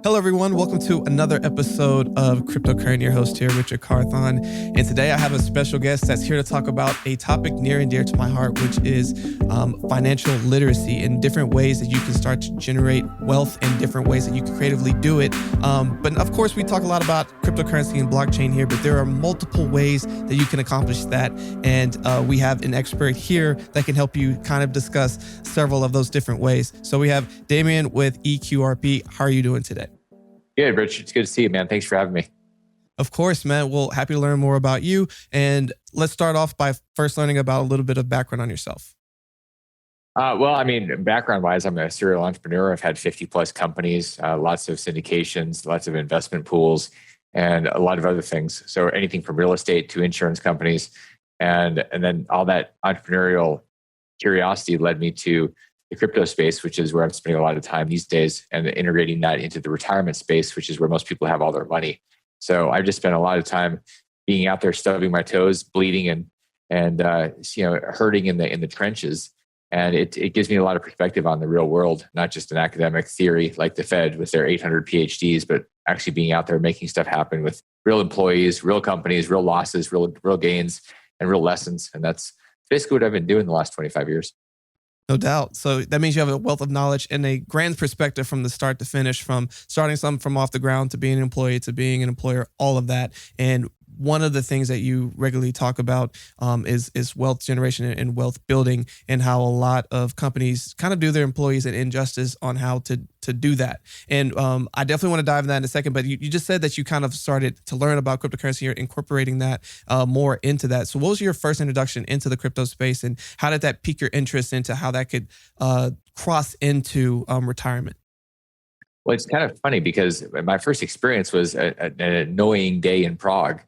Hello, everyone. Welcome to another episode of Cryptocurrency. Your host here, Richard Carthon. And today I have a special guest that's here to talk about a topic near and dear to my heart, which is financial literacy and different ways that you can start to generate wealth and different ways that you can creatively do it. But of course, we talk a lot about cryptocurrency and blockchain here, but there are multiple ways that you can accomplish that. And we have an expert here that can help you kind of discuss several of those different ways. So we have Damion with eQRP. How are you doing today? Good, Rich. It's good to see you, man. Thanks for having me. Of course, man. Well, happy to learn more about you. And let's start off by first learning about a little bit of background on yourself. Background-wise, I'm a serial entrepreneur. I've had 50 plus companies, lots of syndications, lots of investment pools, and a lot of other things. So anything from real estate to insurance companies. And then all that entrepreneurial curiosity led me to the crypto space, which is where I'm spending a lot of time these days, and integrating that into the retirement space, which is where most people have all their money. So I've just spent a lot of time being out there, stubbing my toes, bleeding, and hurting in the trenches. And it gives me a lot of perspective on the real world, not just an academic theory like the Fed with their 800 PhDs, but actually being out there making stuff happen with real employees, real companies, real losses, real gains, and real lessons. And that's basically what I've been doing the last 25 years. No doubt. So that means you have a wealth of knowledge and a grand perspective from the start to finish, from starting something from off the ground to being an employee to being an employer, all of that. And one of the things that you regularly talk about is wealth generation and wealth building, and how a lot of companies kind of do their employees an injustice on how to do that. And I definitely want to dive into that in a second, but you just said that you kind of started to learn about cryptocurrency. You're incorporating that more into that. So what was your first introduction into the crypto space, and how did that pique your interest into how that could cross into retirement? Well, it's kind of funny because my first experience was an annoying day in Prague.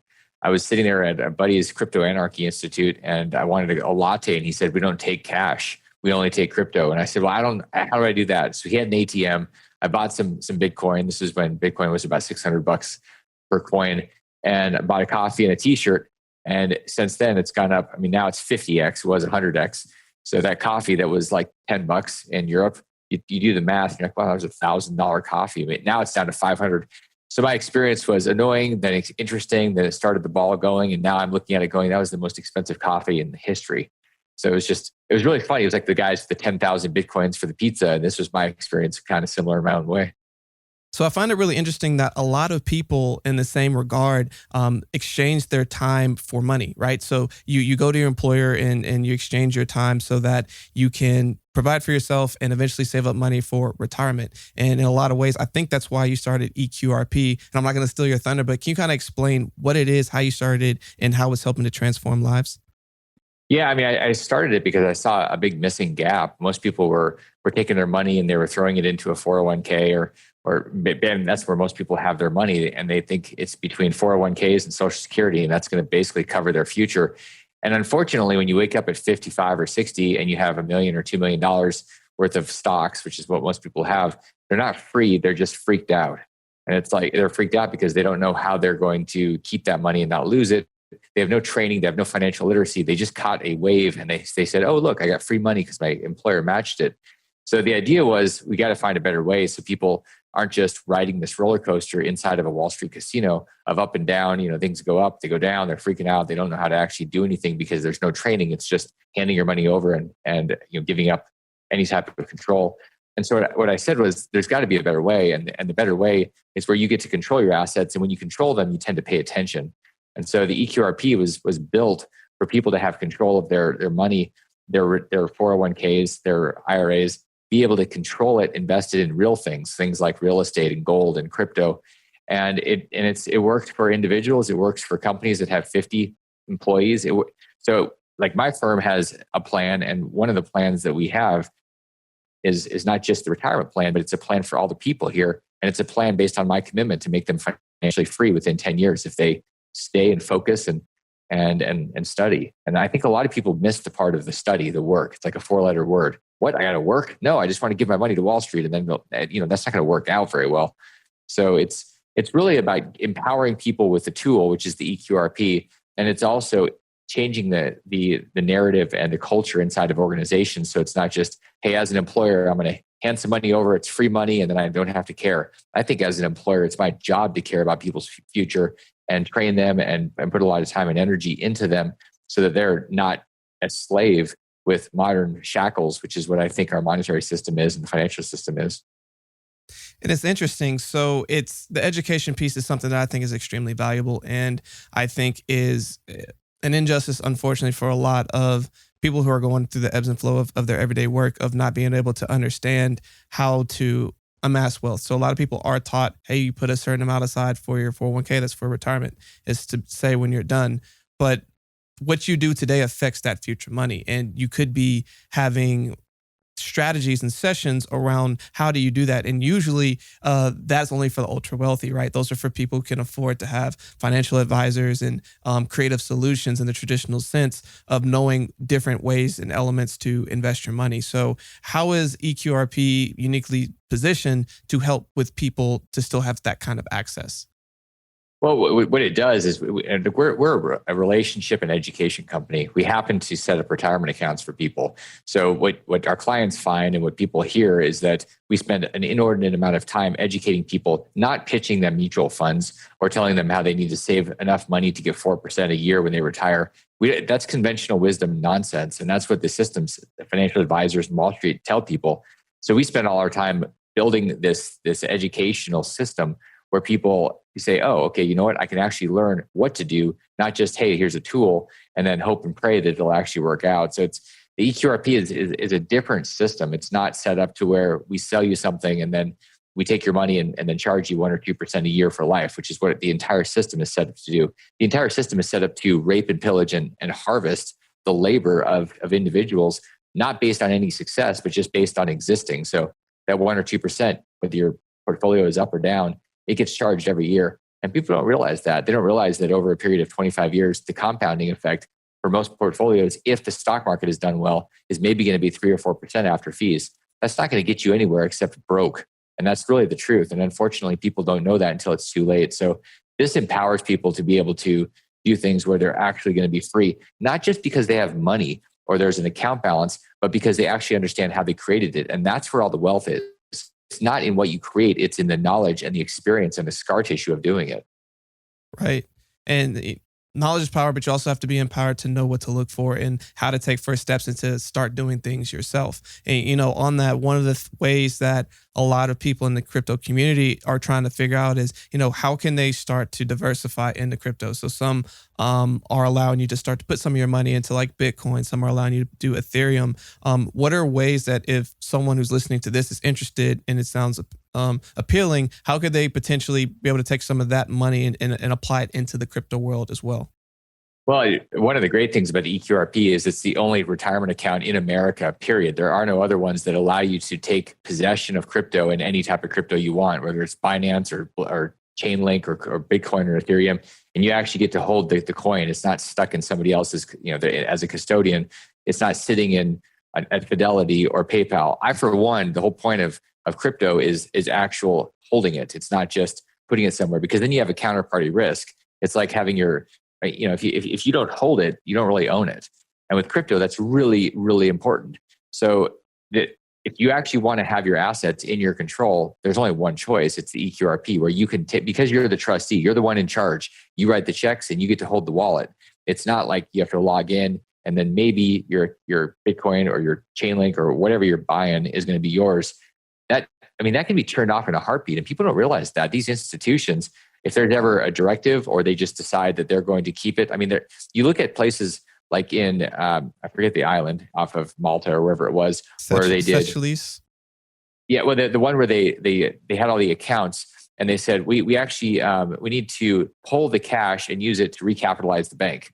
I was sitting there at a buddy's Crypto Anarchy Institute, and I wanted a latte, and he said, "We don't take cash. We only take crypto." And I said, "Well, how do I do that?" So he had an ATM. I bought some Bitcoin. This is when Bitcoin was about $600 per coin, and I bought a coffee and a t-shirt. And since then it's gone up. I mean, now it's 50x, it was 100x. So that coffee that was like $10 in Europe, you do the math, and you're like, wow, that was $1,000 coffee. I mean, now it's down to 500. So my experience was annoying, then it's interesting, then it started the ball going, and now I'm looking at it going, that was the most expensive coffee in history. So it was really funny. It was like the guys with the 10,000 Bitcoins for the pizza, and this was my experience, kind of similar in my own way. So I find it really interesting that a lot of people in the same regard exchange their time for money, right? So you go to your employer and you exchange your time so that you can provide for yourself and eventually save up money for retirement. And in a lot of ways, I think that's why you started eQRP. And I'm not going to steal your thunder, but can you kind of explain what it is, how you started, and how it's helping to transform lives? Yeah, I mean, I started it because I saw a big missing gap. Most people were taking their money and they were throwing it into a 401k or and that's where most people have their money, and they think it's between 401ks and Social Security, and that's going to basically cover their future. And unfortunately, when you wake up at 55 or 60 and you have $1 million or $2 million worth of stocks, which is what most people have, they're not free, they're just freaked out. And it's like they're freaked out because they don't know how they're going to keep that money and not lose it. They have no training, they have no financial literacy. They just caught a wave and they said, "Oh, look, I got free money because my employer matched it." So the idea was we got to find a better way so people aren't just riding this roller coaster inside of a Wall Street casino of up and down. You know, things go up, they go down, they're freaking out. They don't know how to actually do anything because there's no training. It's just handing your money over and giving up any type of control. And so what I said was there's got to be a better way. And the better way is where you get to control your assets. And when you control them, you tend to pay attention. And so the eQRP was built for people to have control of their money, their 401ks, their IRAs, be able to control it, invest it in real things like real estate and gold and crypto. And it worked for individuals. It works for companies that have 50 employees. So like my firm has a plan, and one of the plans that we have is not just the retirement plan, but it's a plan for all the people here. And it's a plan based on my commitment to make them financially free within 10 years if they stay and focus and study. And I think a lot of people miss the part of the study, the work. It's like a 4-letter word. What? I got to work? No, I just want to give my money to Wall Street, and then that's not going to work out very well. So it's really about empowering people with the tool, which is the eQRP, and it's also changing the narrative and the culture inside of organizations. So it's not just, hey, as an employer, I'm going to hand some money over, it's free money, and then I don't have to care. I think as an employer, it's my job to care about people's future and train them and put a lot of time and energy into them so that they're not a slave with modern shackles, which is what I think our monetary system is and the financial system is. And it's interesting. So it's the education piece is something that I think is extremely valuable, and I think is an injustice, unfortunately, for a lot of people who are going through the ebbs and flow of their everyday work of not being able to understand how to amass wealth. So a lot of people are taught, hey, you put a certain amount aside for your 401k, that's for retirement, is to say when you're done. But what you do today affects that future money. And you could be having strategies and sessions around how do you do that. And usually that's only for the ultra wealthy, right? Those are for people who can afford to have financial advisors and creative solutions in the traditional sense of knowing different ways and elements to invest your money. So how is eQRP uniquely positioned to help with people to still have that kind of access? Well, what it does is we're a relationship and education company. We happen to set up retirement accounts for people. So what our clients find and what people hear is that we spend an inordinate amount of time educating people, not pitching them mutual funds or telling them how they need to save enough money to get 4% a year when they retire. That's conventional wisdom nonsense. And that's what the systems, the financial advisors in Wall Street tell people. So we spend all our time building this educational system where people say, oh, okay, you know what? I can actually learn what to do, not just, hey, here's a tool, and then hope and pray that it'll actually work out. So the eQRP is a different system. It's not set up to where we sell you something and then we take your money and then charge you 1 or 2% a year for life, which is what the entire system is set up to do. The entire system is set up to rape and pillage and harvest the labor of individuals, not based on any success, but just based on existing. So that 1 or 2%, whether your portfolio is up or down, it gets charged every year. And people don't realize that. They don't realize that over a period of 25 years, the compounding effect for most portfolios, if the stock market is done well, is maybe going to be 3 or 4% after fees. That's not going to get you anywhere except broke. And that's really the truth. And unfortunately, people don't know that until it's too late. So this empowers people to be able to do things where they're actually going to be free, not just because they have money or there's an account balance, but because they actually understand how they created it. And that's where all the wealth is. It's not in what you create, it's in the knowledge and the experience and the scar tissue of doing it. Right. And knowledge is power, but you also have to be empowered to know what to look for and how to take first steps and to start doing things yourself. And, on that, one of the ways that a lot of people in the crypto community are trying to figure out is, how can they start to diversify into crypto? So some are allowing you to start to put some of your money into like Bitcoin. Some are allowing you to do Ethereum. What are ways that if someone who's listening to this is interested and it sounds appealing, how could they potentially be able to take some of that money and apply it into the crypto world as well? Well, one of the great things about eQRP is it's the only retirement account in America, period. There are no other ones that allow you to take possession of crypto and any type of crypto you want, whether it's Binance or Chainlink or Bitcoin or Ethereum, and you actually get to hold the coin. It's not stuck in somebody else's, as a custodian, it's not sitting in at Fidelity or PayPal. For one, the whole point of crypto is actual holding it. It's not just putting it somewhere, because then you have a counterparty risk. It's like having your, if you don't hold it, you don't really own it. And with crypto, that's really, really important. So if you actually want to have your assets in your control, there's only one choice. It's the eQRP, where you can because you're the trustee, you're the one in charge. You write the checks and you get to hold the wallet. It's not like you have to log in and then maybe your Bitcoin or your Chainlink or whatever you're buying is going to be yours. That can be turned off in a heartbeat. And people don't realize that these institutions, if there's ever a directive or they just decide that they're going to keep it. You look at places like in, I forget the island off of Malta or wherever it was, where they did. Seychelles? Yeah, well, the one where they had all the accounts and they said, we actually, we need to pull the cash and use it to recapitalize the bank.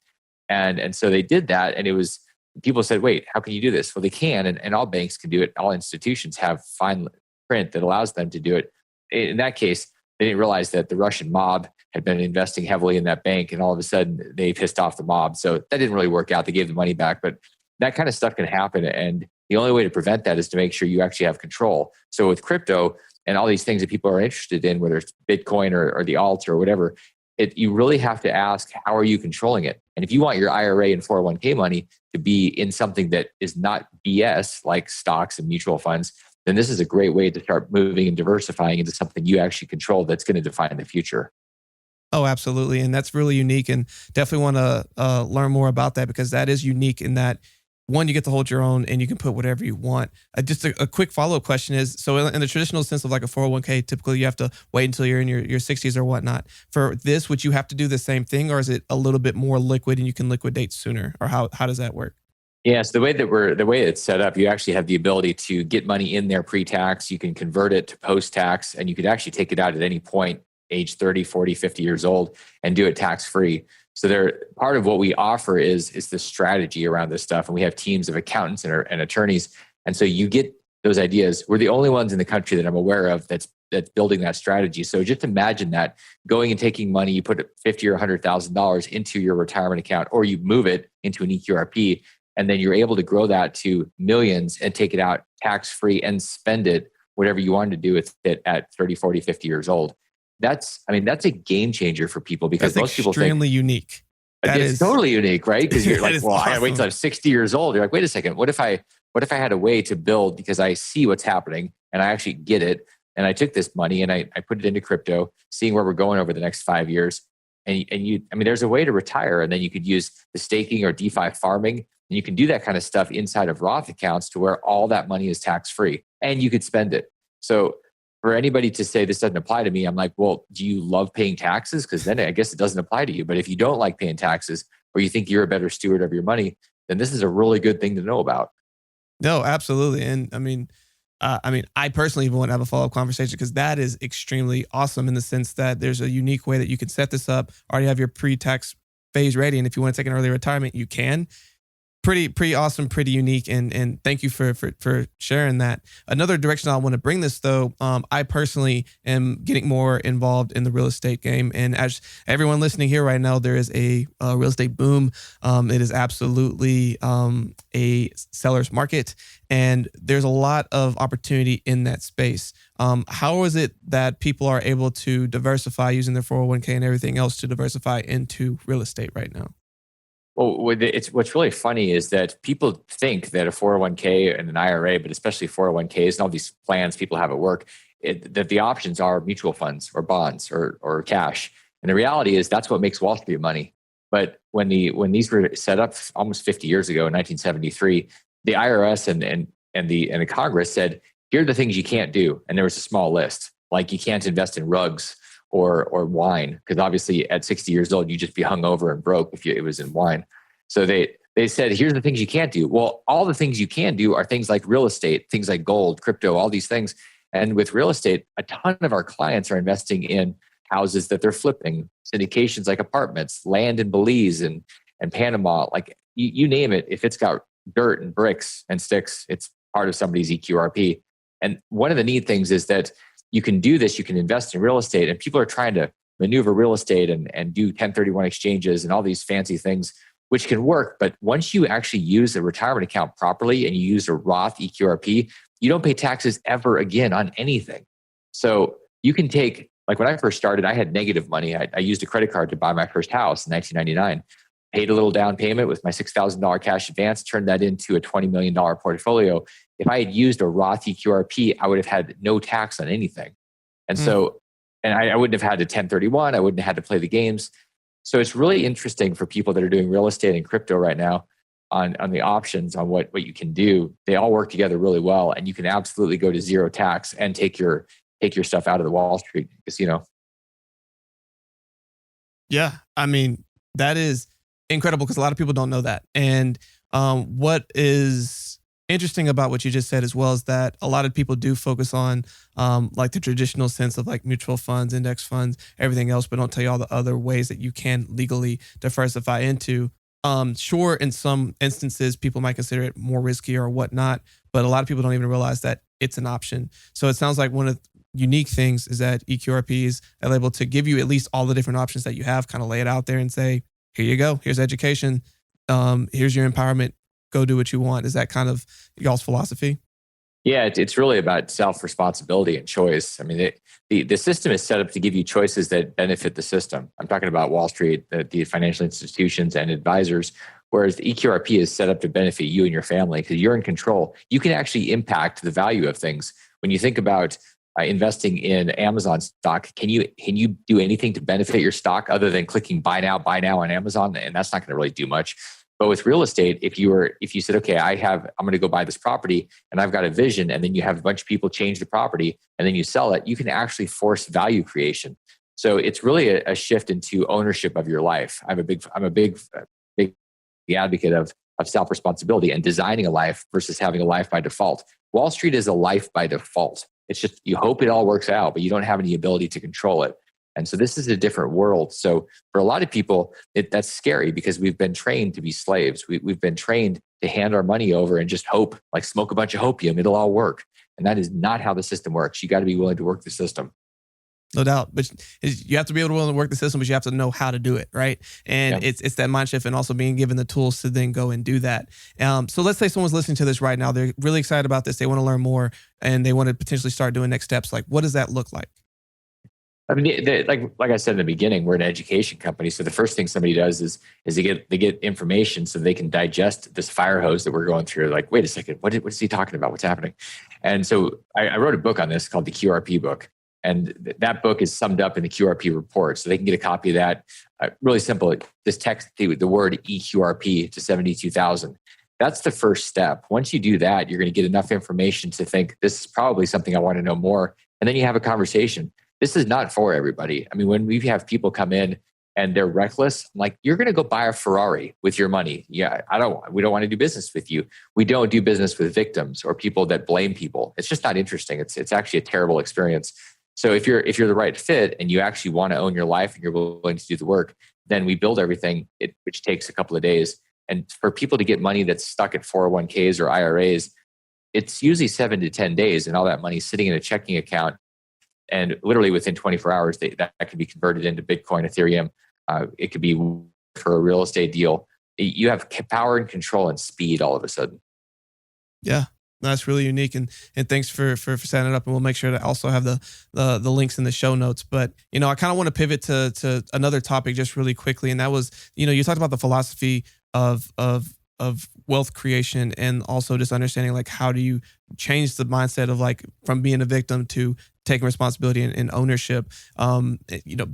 And so they did that. And it was, people said, wait, how can you do this? Well, they can, and all banks can do it. All institutions have fine print that allows them to do it. In that case, they didn't realize that the Russian mob had been investing heavily in that bank, and all of a sudden they pissed off the mob. So that didn't really work out. They gave the money back, but that kind of stuff can happen. And the only way to prevent that is to make sure you actually have control. So with crypto and all these things that people are interested in, whether it's Bitcoin or the alt or whatever, you really have to ask, how are you controlling it? And if you want your IRA and 401k money to be in something that is not BS, like stocks and mutual funds, then this is a great way to start moving and diversifying into something you actually control that's going to define the future. Oh, absolutely. And that's really unique, and definitely want to learn more about that, because that is unique in that, one, you get to hold your own and you can put whatever you want. Just a quick follow-up question is, so in the traditional sense of like a 401k, typically you have to wait until you're in your 60s or whatnot. For this, would you have to do the same thing, or is it a little bit more liquid and you can liquidate sooner, or how does that work? Yes, the way it's set up, you actually have the ability to get money in there pre-tax. You can convert it to post-tax, and you could actually take it out at any point, age 30, 40, 50 years old, and do it tax-free. So part of what we offer is the strategy around this stuff. And we have teams of accountants and attorneys. And so you get those ideas. We're the only ones in the country that I'm aware of that's building that strategy. So just imagine that going and taking money, you put $50,000 or $100,000 into your retirement account, or you move it into an eQRP, and then you're able to grow that to millions and take it out tax-free and spend it whatever you wanted to do with it at 30, 40, 50 years old. That's a game changer for people, because That's most people think extremely unique. it's totally unique, right? Because you're like, well, awesome. I gotta wait till I'm 60 years old. You're like, wait a second, what if I had a way to build, because I see what's happening and I actually get it, and I took this money and I put it into crypto, seeing where we're going over the next 5 years. And there's a way to retire, and then you could use the staking or DeFi farming, and you can do that kind of stuff inside of Roth accounts to where all that money is tax-free and you could spend it. So for anybody to say this doesn't apply to me, I'm like, well, do you love paying taxes? Because then I guess it doesn't apply to you. But if you don't like paying taxes, or you think you're a better steward of your money, then this is a really good thing to know about. No, absolutely. And I personally even want to have a follow-up conversation, because that is extremely awesome in the sense that there's a unique way that you can set this up, already have your pre-tax phase ready. And if you want to take an early retirement, you can. Pretty awesome, pretty unique, and thank you for sharing that. Another direction I want to bring this, though, I personally am getting more involved in the real estate game, and as everyone listening here right now, there is a real estate boom. It is absolutely a seller's market, and there's a lot of opportunity in that space. How is it that people are able to diversify using their 401k and everything else to diversify into real estate right now? Well, what's really funny is that people think that a 401k and an IRA, but especially 401ks and all these plans people have at work, that the options are mutual funds or bonds or cash. And the reality is that's what makes Wall Street money. But when these were set up almost 50 years ago in 1973, the IRS and the Congress said, here are the things you can't do. And there was a small list, like you can't invest in rugs or wine, because obviously at 60 years old, you'd just be hungover and broke if it was in wine. So they said, here's the things you can't do. Well, all the things you can do are things like real estate, things like gold, crypto, all these things. And with real estate, a ton of our clients are investing in houses that they're flipping, syndications like apartments, land in Belize and Panama, like you name it. If it's got dirt and bricks and sticks, it's part of somebody's eQRP. And one of the neat things is that you can do this, you can invest in real estate, and people are trying to maneuver real estate and do 1031 exchanges and all these fancy things, which can work. But once you actually use a retirement account properly and you use a Roth eQRP, you don't pay taxes ever again on anything. So you can take, like when I first started, I had negative money. I used a credit card to buy my first house in 1999, paid a little down payment with my $6,000 cash advance, turned that into a $20 million portfolio. If I had used a Roth eQRP, I would have had no tax on anything. And so, and I wouldn't have had to 1031. I wouldn't have had to play the games. So it's really interesting for people that are doing real estate and crypto right now on the options on what you can do. They all work together really well, and you can absolutely go to zero tax and take your stuff out of the Wall Street casino. Yeah, I mean, that is incredible, because a lot of people don't know that. And what is interesting about what you just said as well is that a lot of people do focus on like the traditional sense of like mutual funds, index funds, everything else, but don't tell you all the other ways that you can legally diversify into. Sure, in some instances, people might consider it more risky or whatnot, but a lot of people don't even realize that it's an option. So it sounds like one of the unique things is that eQRPs are able to give you at least all the different options that you have, kind of lay it out there and say, here you go, here's education, here's your empowerment, go do what you want. Is that kind of y'all's philosophy? Yeah, it's really about self-responsibility and choice. I mean, the system is set up to give you choices that benefit the system. I'm talking about Wall Street, the financial institutions and advisors. Whereas the eQRP is set up to benefit you and your family because you're in control. You can actually impact the value of things. When you think about investing in Amazon stock, can you do anything to benefit your stock other than clicking buy now on Amazon? And that's not going to really do much. But with real estate, if you said, okay, I'm going to go buy this property and I've got a vision, and then you have a bunch of people change the property and then you sell it, you can actually force value creation. So it's really a shift into ownership of your life. I'm a big advocate of self-responsibility and designing a life versus having a life by default. Wall Street is a life by default. It's just, you hope it all works out, but you don't have any ability to control it. And so this is a different world. So for a lot of people, that's scary because we've been trained to be slaves. We've been trained to hand our money over and just hope, like smoke a bunch of opium, it'll all work. And that is not how the system works. You got to be willing to work the system. No doubt, but you have to be able to willing to work the system, but you have to know how to do it, right? And it's that mind shift and also being given the tools to then go and do that. So let's say someone's listening to this right now. They're really excited about this. They want to learn more and they want to potentially start doing next steps. Like, what does that look like? I mean, like I said in the beginning, we're an education company. So the first thing somebody does is they get information so they can digest this fire hose that we're going through. Like, wait a second, what is he talking about? What's happening? And so I wrote a book on this called the QRP book. And that book is summed up in the QRP report. So they can get a copy of that. Really simple. Just text the word eQRP to 72,000. That's the first step. Once you do that, you're going to get enough information to think this is probably something I want to know more. And then you have a conversation. This is not for everybody. I mean, when we have people come in and they're reckless, I'm like, you're going to go buy a Ferrari with your money. Yeah, we don't want to do business with you. We don't do business with victims or people that blame people. It's just not interesting. It's actually a terrible experience. So if you're the right fit and you actually want to own your life and you're willing to do the work, then we build everything, which takes a couple of days. And for people to get money that's stuck at 401ks or IRAs, it's usually 7 to 10 days, and all that money sitting in a checking account. And literally within 24 hours, that can be converted into Bitcoin, Ethereum. It could be for a real estate deal. You have power and control and speed all of a sudden. Yeah. That's really unique, and thanks for setting it up. And we'll make sure to also have the links in the show notes. But I kind of want to pivot to another topic just really quickly, and that was you talked about the philosophy of wealth creation and also just understanding like how do you change the mindset of like from being a victim to taking responsibility and ownership.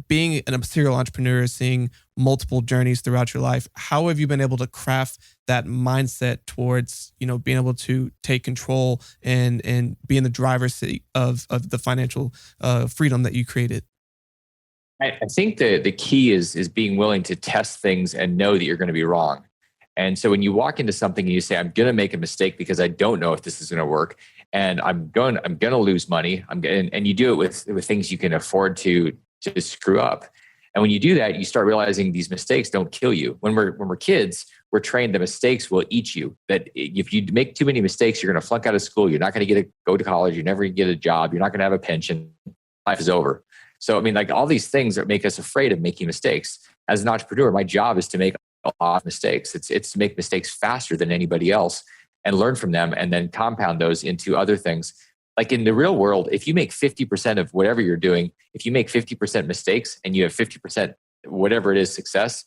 Being a serial entrepreneur, seeing multiple journeys throughout your life, how have you been able to craft that mindset towards, being able to take control and be in the driver's seat of the financial freedom that you created? I think the key is being willing to test things and know that you're going to be wrong. And so when you walk into something and you say, I'm going to make a mistake because I don't know if this is going to work, and I'm going to lose money. And you do it with things you can afford to screw up. And when you do that, you start realizing these mistakes don't kill you. When we're kids, we're trained that mistakes will eat you. That if you make too many mistakes, you're going to flunk out of school. You're not going to go to college. You're never going to get a job. You're not going to have a pension. Life is over. So, I mean, like all these things that make us afraid of making mistakes. As an entrepreneur, my job is to make a lot of mistakes. It's to make mistakes faster than anybody else and learn from them and then compound those into other things. Like in the real world, if you make 50% of whatever you're doing, if you make 50% mistakes and you have 50% whatever it is success,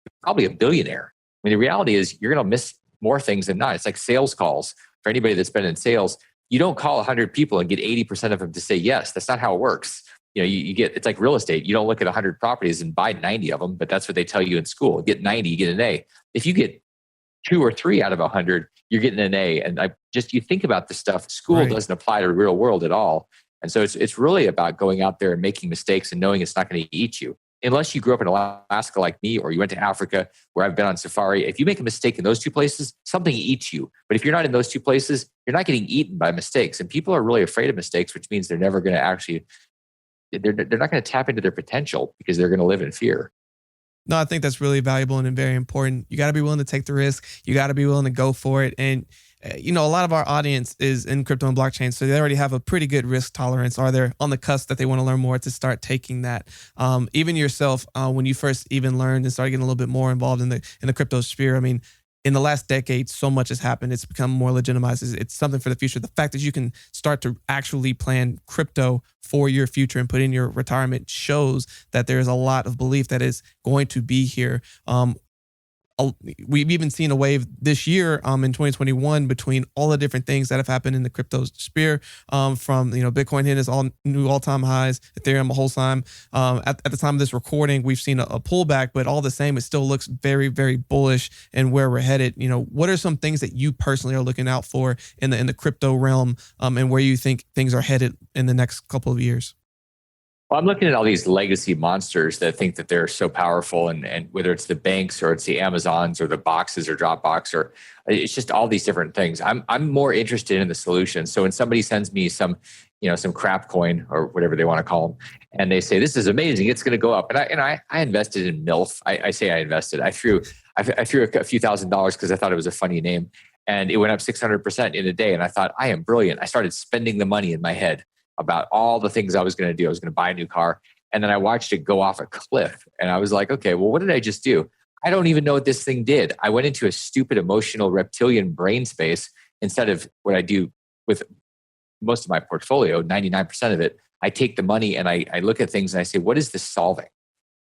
you're probably a billionaire. I mean, the reality is you're going to miss more things than not. It's like sales calls. For anybody that's been in sales, you don't call 100 people and get 80% of them to say yes. That's not how it works. You get, it's like real estate. You don't look at 100 properties and buy 90 of them, but that's what they tell you in school. Get 90, you get an A. If you get 2 or 3 out of 100, you're getting an A. And you think about this stuff. School Right. doesn't apply to the real world at all. And so it's really about going out there and making mistakes and knowing it's not going to eat you. Unless you grew up in Alaska like me, or you went to Africa where I've been on safari, if you make a mistake in those 2 places, something eats you. But if you're not in those 2 places, you're not getting eaten by mistakes. And people are really afraid of mistakes, which means they're never going to actually, they're not going to tap into their potential because they're going to live in fear. No, I think that's really valuable and very important. You got to be willing to take the risk. You got to be willing to go for it. And, a lot of our audience is in crypto and blockchain, so they already have a pretty good risk tolerance, or they're on the cusp that they want to learn more to start taking that. Even yourself, when you first even learned and started getting a little bit more involved in the crypto sphere, I mean, in the last decade, so much has happened. It's become more legitimized. It's something for the future. The fact that you can start to actually plan crypto for your future and put in your retirement shows that there is a lot of belief that is going to be here. we've even seen a wave this year in 2021 between all the different things that have happened in the crypto sphere, from Bitcoin hitting its new all-time highs, Ethereum a whole time. At the time of this recording, we've seen a pullback, but all the same, it still looks very, very bullish and where we're headed. What are some things that you personally are looking out for in the crypto realm, and where you think things are headed in the next couple of years? Well, I'm looking at all these legacy monsters that think that they're so powerful, and whether it's the banks or it's the Amazons or the boxes or Dropbox, or it's just all these different things. I'm more interested in the solution. So when somebody sends me some crap coin or whatever they want to call them, and they say this is amazing, it's going to go up, and I invested in MILF. I say I invested. I threw a few $1,000s because I thought it was a funny name, and it went up 600% in a day. And I thought, I am brilliant. I started spending the money in my head about all the things I was going to do. I was going to buy a new car. And then I watched it go off a cliff. And I was like, okay, well, what did I just do? I don't even know what this thing did. I went into a stupid emotional reptilian brain space instead of what I do with most of my portfolio, 99% of it. I take the money and I look at things and I say, what is this solving?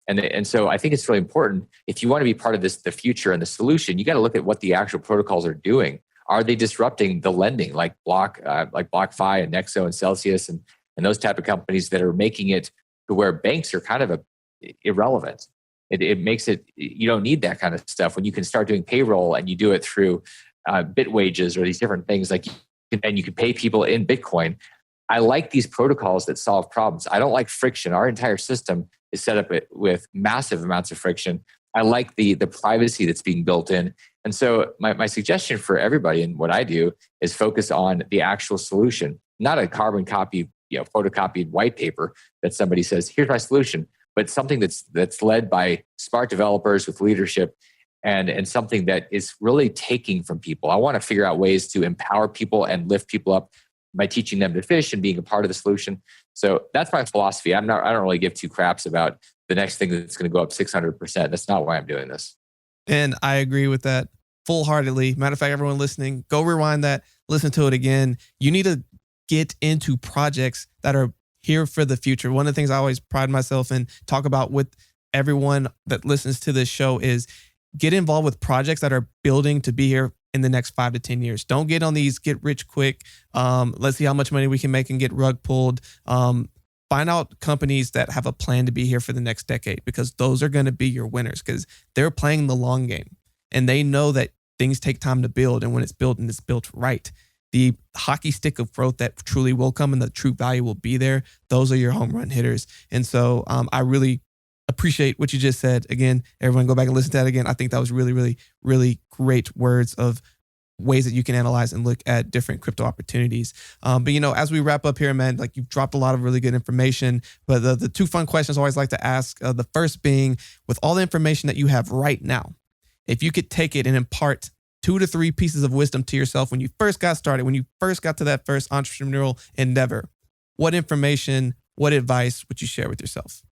And so I think it's really important. If you want to be part of this, the future and the solution, you got to look at what the actual protocols are doing. Are they disrupting the lending, like BlockFi and Nexo and Celsius and those type of companies that are making it to where banks are kind of irrelevant? It makes it, you don't need that kind of stuff when you can start doing payroll and you do it through bit wages or these different things, and you can pay people in Bitcoin. I like these protocols that solve problems. I don't like friction. Our entire system is set up with massive amounts of friction. I like the privacy that's being built in. And so my suggestion for everybody and what I do is focus on the actual solution, not a carbon copy, photocopied white paper that somebody says, here's my solution, but something that's led by smart developers with leadership and something that is really taking from people. I want to figure out ways to empower people and lift people up by teaching them to fish and being a part of the solution. So that's my philosophy. I don't really give two craps about the next thing that's going to go up 600%. That's not why I'm doing this. And I agree with that full-heartedly. Matter of fact, everyone listening, go rewind that, listen to it again. You need to get into projects that are here for the future. One of the things I always pride myself in, talk about with everyone that listens to this show, is get involved with projects that are building to be here in the next 5 to 10 years. Don't get on these get rich quick. Let's see how much money we can make and get rug pulled. Find out companies that have a plan to be here for the next decade, because those are going to be your winners, because they're playing the long game and they know that things take time to build. And when it's built and it's built right, the hockey stick of growth that truly will come and the true value will be there. Those are your home run hitters. And so I really appreciate what you just said. Again, everyone go back and listen to that again. I think that was really, really, really great words of ways that you can analyze and look at different crypto opportunities. But as we wrap up here, man, like, you've dropped a lot of really good information, but the two fun questions I always like to ask, the first being, with all the information that you have right now, if you could take it and impart 2 to 3 pieces of wisdom to yourself when you first got started, when you first got to that first entrepreneurial endeavor, what information, what advice would you share with yourself?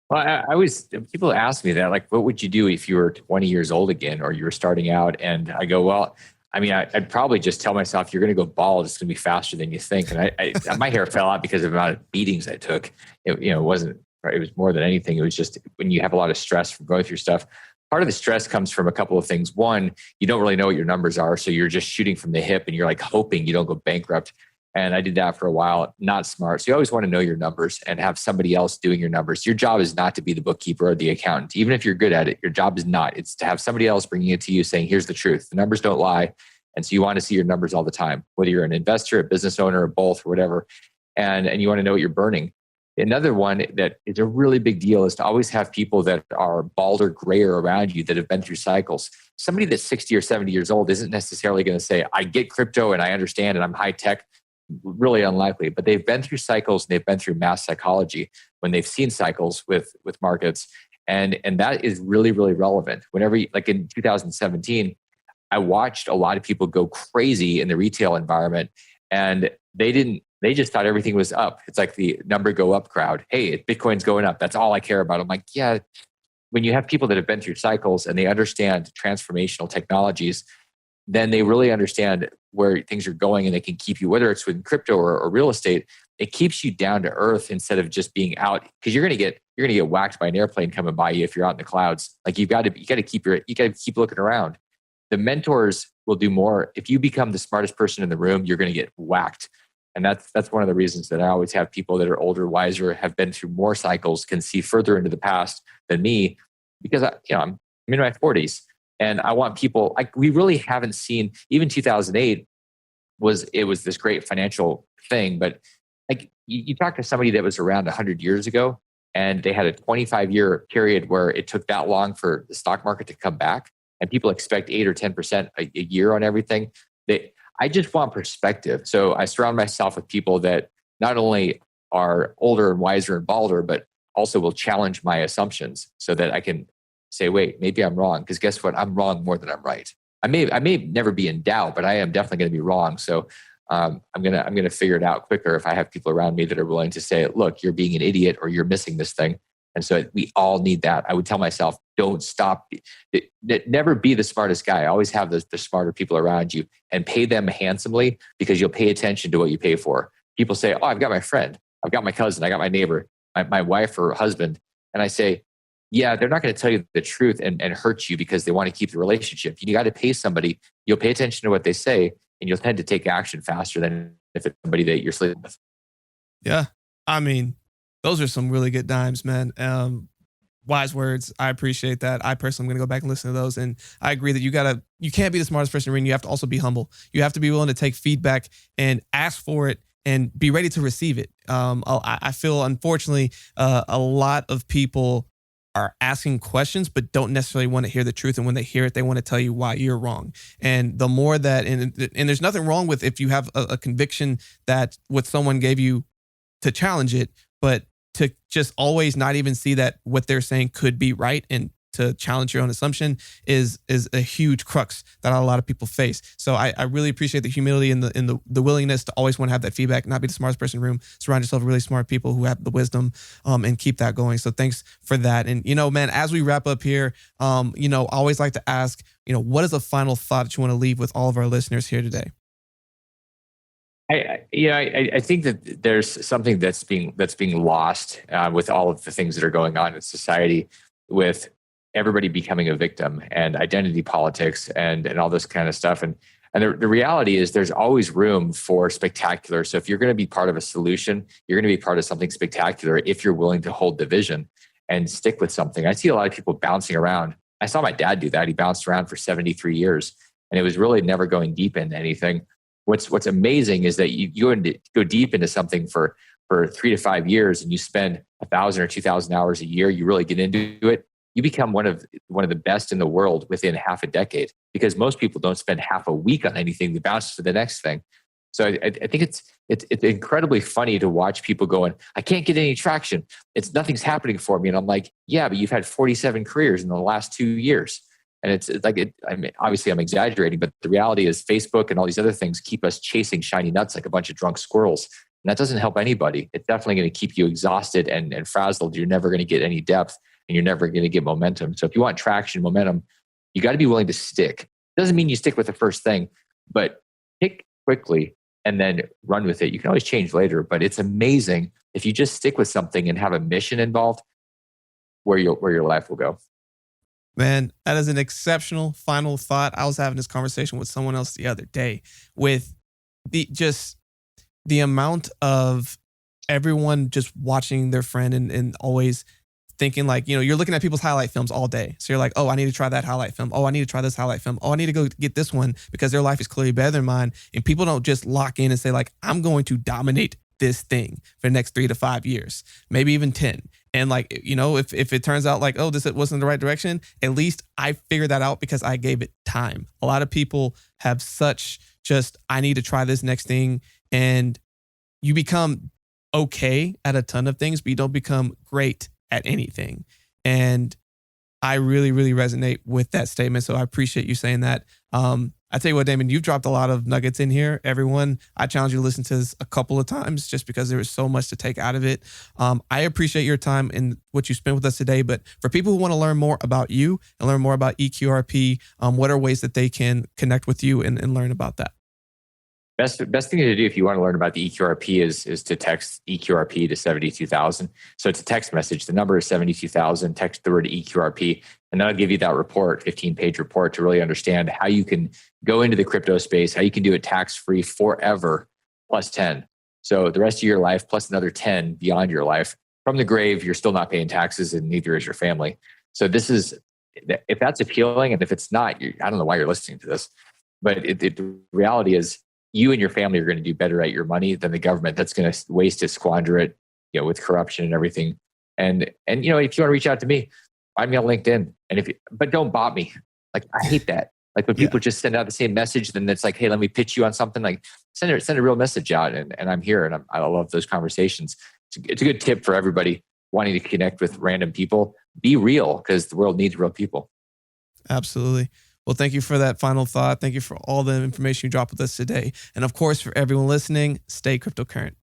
Well, I always, people ask me that, like, what would you do if you were 20 years old again, or you were starting out? And I go, well, I mean, I'd probably just tell myself, you're going to go bald. It's going to be faster than you think. And my hair fell out because of the amount of beatings I took. It wasn't, it was more than anything. It was just when you have a lot of stress from going through stuff. Part of the stress comes from a couple of things. One, you don't really know what your numbers are. So you're just shooting from the hip and you're like hoping you don't go bankrupt. And I did that for a while. Not smart. So you always want to know your numbers and have somebody else doing your numbers. Your job is not to be the bookkeeper or the accountant. Even if you're good at it, your job is not. It's to have somebody else bringing it to you saying, here's the truth. The numbers don't lie. And so you want to see your numbers all the time, whether you're an investor, a business owner, or both, or whatever. And you want to know what you're burning. Another one that is a really big deal is to always have people that are bald or grayer around you that have been through cycles. Somebody that's 60 or 70 years old isn't necessarily going to say, I get crypto and I understand and I'm high tech. Really unlikely, but they've been through cycles and they've been through mass psychology when they've seen cycles with markets. And that is really, really relevant. Whenever, like in 2017, I watched a lot of people go crazy in the retail environment, and they just thought everything was up. It's like the number go up crowd. Hey, Bitcoin's going up. That's all I care about. I'm like, yeah, when you have people that have been through cycles and they understand transformational technologies, then they really understand where things are going and they can keep you, whether it's with crypto or real estate, it keeps you down to earth instead of just being out, because you're going to get whacked by an airplane coming by you if you're out in the clouds. Like you got to keep looking around. The mentors will do more. If you become the smartest person in the room, you're going to get whacked. And that's one of the reasons that I always have people that are older, wiser, have been through more cycles, can see further into the past than me, because I'm in my 40s, and I want people. We really haven't seen, even 2008 was this great financial thing, but like you talk to somebody that was around 100 years ago, and they had a 25-year period where it took that long for the stock market to come back, and people expect 8 or 10% a year on everything. I just want perspective. So I surround myself with people that not only are older and wiser and balder, but also will challenge my assumptions so that I can say, wait, maybe I'm wrong. Because guess what? I'm wrong more than I'm right. I may never be in doubt, but I am definitely going to be wrong. So I'm gonna figure it out quicker if I have people around me that are willing to say, look, you're being an idiot or you're missing this thing. And so we all need that. I would tell myself, don't stop. Never be the smartest guy. Always have the smarter people around you, and pay them handsomely, because you'll pay attention to what you pay for. People say, oh, I've got my friend, I've got my cousin, I got my neighbor, my wife or husband. And I say, yeah, they're not going to tell you the truth and hurt you because they want to keep the relationship. You got to pay somebody. You'll pay attention to what they say, and you'll tend to take action faster than if it's somebody that you're sleeping with. Yeah. I mean, those are some really good dimes, man. Wise words. I appreciate that. I personally am going to go back and listen to those. And I agree that you can't be the smartest person in the ring. You have to also be humble. You have to be willing to take feedback and ask for it and be ready to receive it. I feel, unfortunately, a lot of people are asking questions, but don't necessarily want to hear the truth. And when they hear it, they want to tell you why you're wrong. And the more that, and there's nothing wrong with if you have a conviction that what someone gave you to challenge it, but to just always not even see that what they're saying could be right and to challenge your own assumption is a huge crux that a lot of people face. So I really appreciate the humility and the willingness to always want to have that feedback, not be the smartest person in the room, surround yourself with really smart people who have the wisdom, and keep that going. So thanks for that. And, man, as we wrap up here, I always like to ask, what is a final thought that you want to leave with all of our listeners here today? I think that there's something that's being lost with all of the things that are going on in society, with everybody becoming a victim and identity politics and all this kind of stuff. And the reality is there's always room for spectacular. So if you're going to be part of a solution, you're going to be part of something spectacular if you're willing to hold the vision and stick with something. I see a lot of people bouncing around. I saw my dad do that. He bounced around for 73 years, and it was really never going deep into anything. What's amazing is that you go deep into something for 3 to 5 years, and you spend 1,000 or 2,000 hours a year. You really get into it. You become one of the best in the world within half a decade, because most people don't spend half a week on anything. They bounce to the next thing. So I think it's incredibly funny to watch people going, I can't get any traction. Nothing's happening for me. And I'm like, yeah, but you've had 47 careers in the last 2 years. And it's like, I mean, obviously I'm exaggerating, but the reality is Facebook and all these other things keep us chasing shiny nuts like a bunch of drunk squirrels. And that doesn't help anybody. It's definitely going to keep you exhausted and frazzled. You're never going to get any depth, and you're never going to get momentum. So if you want traction, momentum, you got to be willing to stick. Doesn't mean you stick with the first thing, but pick quickly and then run with it. You can always change later, but it's amazing if you just stick with something and have a mission involved, where your life will go. Man, that is an exceptional final thought. I was having this conversation with someone else the other day with the amount of everyone just watching their friend and always thinking like, you're looking at people's highlight films all day. So you're like, oh, I need to try that highlight film. Oh, I need to try this highlight film. Oh, I need to go get this one because their life is clearly better than mine. And people don't just lock in and say like, I'm going to dominate this thing for the next 3 to 5 years, maybe even 10. And like, if it turns out like, oh, this wasn't the right direction, at least I figured that out because I gave it time. A lot of people have I need to try this next thing. And you become okay at a ton of things, but you don't become great at anything. And I really, really resonate with that statement. So I appreciate you saying that. I tell you what, Damion, you've dropped a lot of nuggets in here. Everyone, I challenge you to listen to this a couple of times just because there was so much to take out of it. I appreciate your time and what you spent with us today. But for people who want to learn more about you and learn more about eQRP, what are ways that they can connect with you and learn about that? Best thing to do if you want to learn about the eQRP is to text eQRP to 72,000. So it's a text message. The number is 72,000. Text the word eQRP, and that'll give you that report, 15-page report, to really understand how you can go into the crypto space, how you can do it tax-free forever, plus 10. So the rest of your life, plus another 10 beyond your life. From the grave, you're still not paying taxes, and neither is your family. So this is, if that's appealing, and if it's not, I don't know why you're listening to this, but the reality is, you and your family are going to do better at your money than the government that's going to waste it, squander it, with corruption and everything. And if you want to reach out to me, find me on LinkedIn. But don't bot me. Like, I hate that. Like when people just send out the same message, then it's like, hey, let me pitch you on something. Like send a real message out, and I'm here, and I love those conversations. It's a good tip for everybody wanting to connect with random people. Be real, because the world needs real people. Absolutely. Well, thank you for that final thought. Thank you for all the information you dropped with us today. And of course, for everyone listening, stay cryptocurrent.